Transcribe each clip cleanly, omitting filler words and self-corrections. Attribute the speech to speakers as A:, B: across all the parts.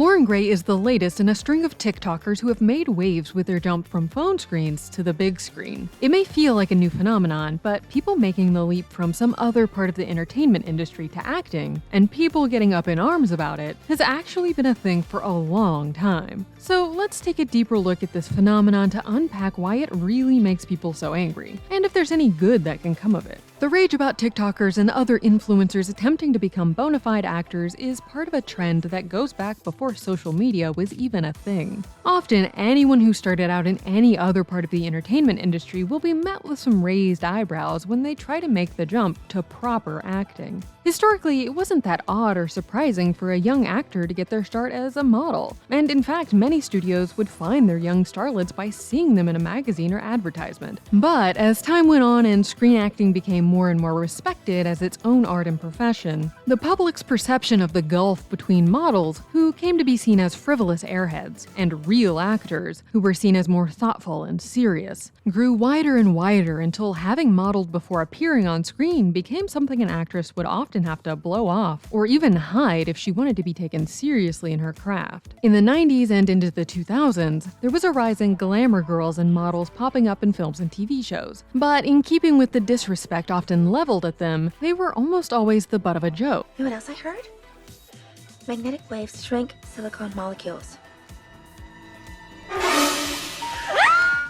A: Loren Gray is the latest in a string of TikTokers who have made waves with their jump from phone screens to the big screen. It may feel like a new phenomenon, but people making the leap from some other part of the entertainment industry to acting, and people getting up in arms about it, has actually been a thing for a long time. So let's take a deeper look at this phenomenon to unpack why it really makes people so angry, and if there's any good that can come of it. The rage about TikTokers and other influencers attempting to become bona fide actors is part of a trend that goes back before social media was even a thing. Often, anyone who started out in any other part of the entertainment industry will be met with some raised eyebrows when they try to make the jump to proper acting. Historically, it wasn't that odd or surprising for a young actor to get their start as a model, and in fact, many studios would find their young starlets by seeing them in a magazine or advertisement. But as time went on and screen acting became more and more respected as its own art and profession, the public's perception of the gulf between models, who came to be seen as frivolous airheads, and real actors, who were seen as more thoughtful and serious, grew wider and wider until having modeled before appearing on screen became something an actress would often have to blow off or even hide if she wanted to be taken seriously in her craft. In the 90s and into the 2000s, there was a rise in glamour girls and models popping up in films and TV shows. But in keeping with the disrespect often leveled at them, they were almost always the butt of a joke.
B: You know what else I heard? Magnetic waves shrink silicone molecules.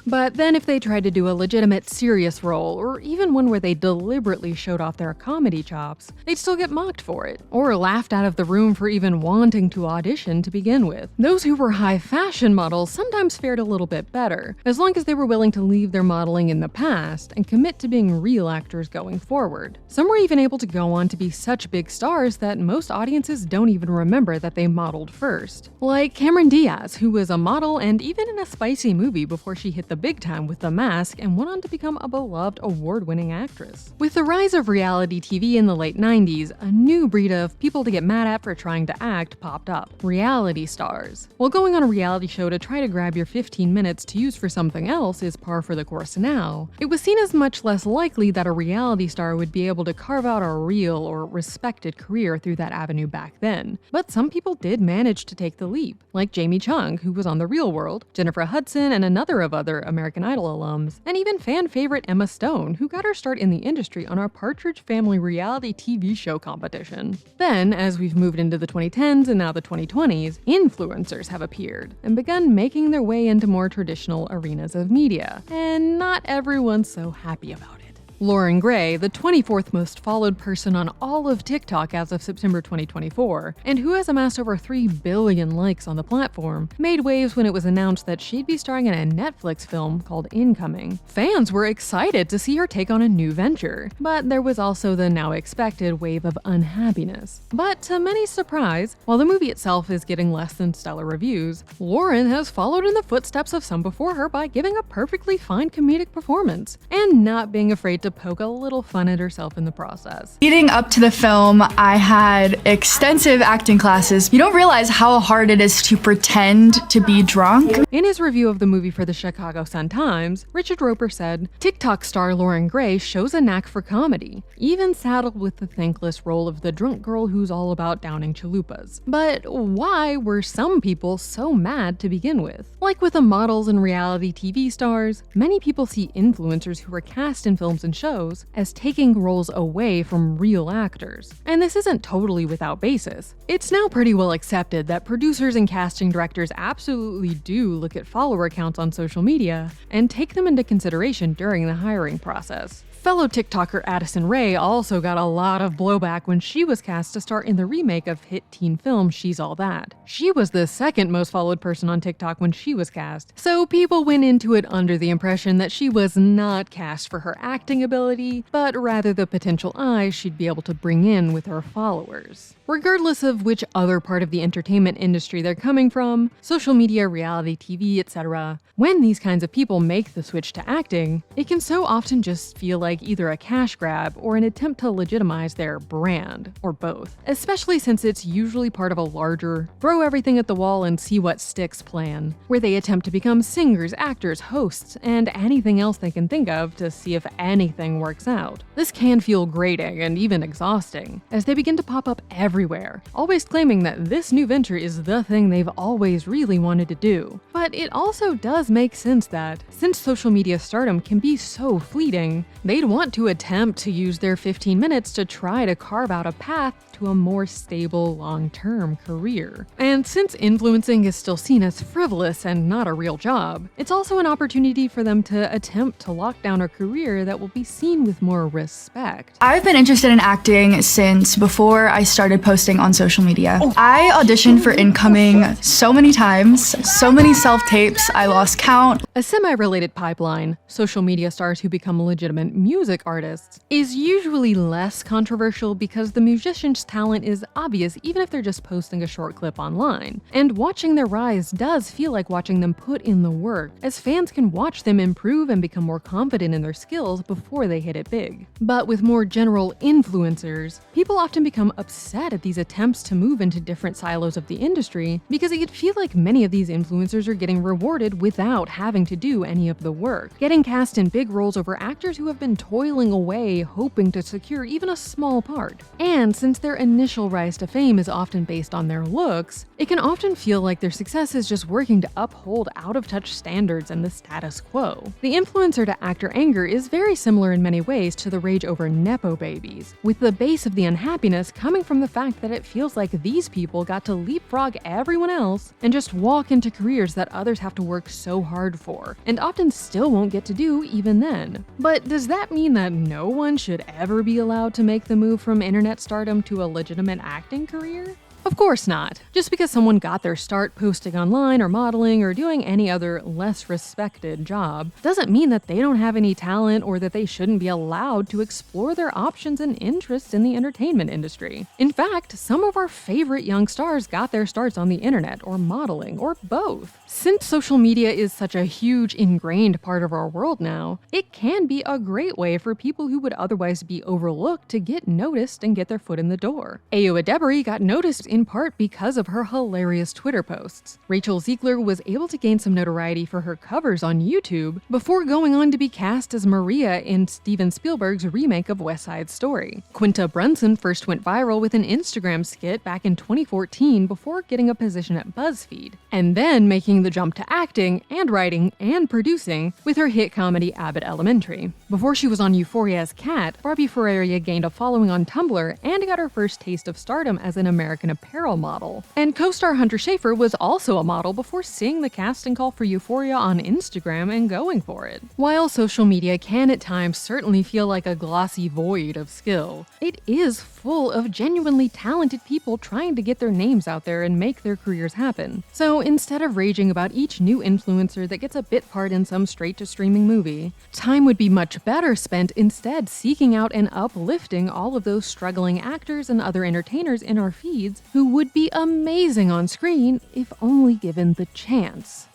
A: But then if they tried to do a legitimate serious role, or even one where they deliberately showed off their comedy chops, they'd still get mocked for it, or laughed out of the room for even wanting to audition to begin with. Those who were high fashion models sometimes fared a little bit better, as long as they were willing to leave their modeling in the past and commit to being real actors going forward. Some were even able to go on to be such big stars that most audiences don't even remember that they modeled first. Like Cameron Diaz, who was a model and even in a spicy movie before she hit the big time with The Mask and went on to become a beloved award-winning actress. With the rise of reality TV in the late 90s, a new breed of people to get mad at for trying to act popped up: reality stars. While going on a reality show to try to grab your 15 minutes to use for something else is par for the course now, it was seen as much less likely that a reality star would be able to carve out a real or respected career through that avenue back then. But some people did manage to take the leap, like Jamie Chung, who was on The Real World, Jennifer Hudson, and another of other American Idol alums, and even fan favorite Emma Stone, who got her start in the industry on our Partridge Family reality TV show competition. Then, as we've moved into the 2010s and now the 2020s, influencers have appeared and begun making their way into more traditional arenas of media, and not everyone's so happy about it. Loren Gray, the 24th most followed person on all of TikTok as of September 2024, and who has amassed over 3 billion likes on the platform, made waves when it was announced that she'd be starring in a Netflix film called Incoming. Fans were excited to see her take on a new venture, but there was also the now expected wave of unhappiness. But to many surprise, while the movie itself is getting less than stellar reviews, Loren has followed in the footsteps of some before her by giving a perfectly fine comedic performance, and not being afraid to poke a little fun at herself in the process.
C: Leading up to the film, I had extensive acting classes. You don't realize how hard it is to pretend to be drunk.
A: In his review of the movie for the Chicago Sun-Times, Richard Roper said, "TikTok star Loren Gray shows a knack for comedy, even saddled with the thankless role of the drunk girl who's all about downing chalupas." But why were some people so mad to begin with? Like with the models and reality TV stars, many people see influencers who are cast in films and shows as taking roles away from real actors. And this isn't totally without basis. It's now pretty well accepted that producers and casting directors absolutely do look at follower counts on social media and take them into consideration during the hiring process. Fellow TikToker Addison Rae also got a lot of blowback when she was cast to star in the remake of hit teen film She's All That. She was the second most followed person on TikTok when she was cast, so people went into it under the impression that she was not cast for her acting ability, but rather the potential eyes she'd be able to bring in with her followers. Regardless of which other part of the entertainment industry they're coming from, social media, reality TV, etc., when these kinds of people make the switch to acting, it can so often just feel like like either a cash grab or an attempt to legitimize their brand, or both, especially since it's usually part of a larger throw everything at the wall and see what sticks plan, where they attempt to become singers, actors, hosts, and anything else they can think of to see if anything works out. This can feel grating and even exhausting, as they begin to pop up everywhere, always claiming that this new venture is the thing they've always really wanted to do. But it also does make sense that, since social media stardom can be so fleeting, they'd want to attempt to use their 15 minutes to try to carve out a path to a more stable, long-term career. And since influencing is still seen as frivolous and not a real job, it's also an opportunity for them to attempt to lock down a career that will be seen with more respect.
C: I've been interested in acting since before I started posting on social media. I auditioned for Incoming so many times, so many self-tapes, I lost count.
A: A semi-related pipeline, social media stars who become legitimate music artists, is usually less controversial because the musician's talent is obvious even if they're just posting a short clip online. And watching their rise does feel like watching them put in the work, as fans can watch them improve and become more confident in their skills before they hit it big. But with more general influencers, people often become upset at these attempts to move into different silos of the industry because it could feel like many of these influencers are getting rewarded without having to do any of the work, getting cast in big roles over actors who have been toiling away hoping to secure even a small part. And since their initial rise to fame is often based on their looks, it can often feel like their success is just working to uphold out-of-touch standards and the status quo. The influencer to actor anger is very similar in many ways to the rage over nepo babies, with the base of the unhappiness coming from the fact that it feels like these people got to leapfrog everyone else and just walk into careers that others have to work so hard for, and often still won't get to do even then. But does that mean that no one should ever be allowed to make the move from internet stardom to a legitimate acting career? Of course not. Just because someone got their start posting online or modeling or doing any other less respected job doesn't mean that they don't have any talent or that they shouldn't be allowed to explore their options and interests in the entertainment industry. In fact, some of our favorite young stars got their starts on the internet or modeling or both. Since social media is such a huge ingrained part of our world now, it can be a great way for people who would otherwise be overlooked to get noticed and get their foot in the door. Debra got noticed in part because of her hilarious Twitter posts. Rachel Zegler was able to gain some notoriety for her covers on YouTube before going on to be cast as Maria in Steven Spielberg's remake of West Side Story. Quinta Brunson first went viral with an Instagram skit back in 2014 before getting a position at BuzzFeed, and then making the jump to acting and writing and producing with her hit comedy Abbott Elementary. Before she was on Euphoria as Kat, Barbie Ferreira gained a following on Tumblr and got her first taste of stardom as an American Apparel model. And co-star Hunter Schafer was also a model before seeing the casting call for Euphoria on Instagram and going for it. While social media can at times certainly feel like a glossy void of skill, it is full of genuinely talented people trying to get their names out there and make their careers happen. So instead of raging about each new influencer that gets a bit part in some straight-to-streaming movie, time would be much better spent instead seeking out and uplifting all of those struggling actors and other entertainers in our feeds who would be amazing on screen if only given the chance.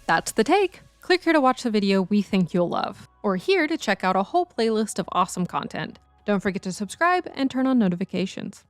A: That's the take. Click here to watch the video we think you'll love, or here to check out a whole playlist of awesome content. Don't forget to subscribe and turn on notifications.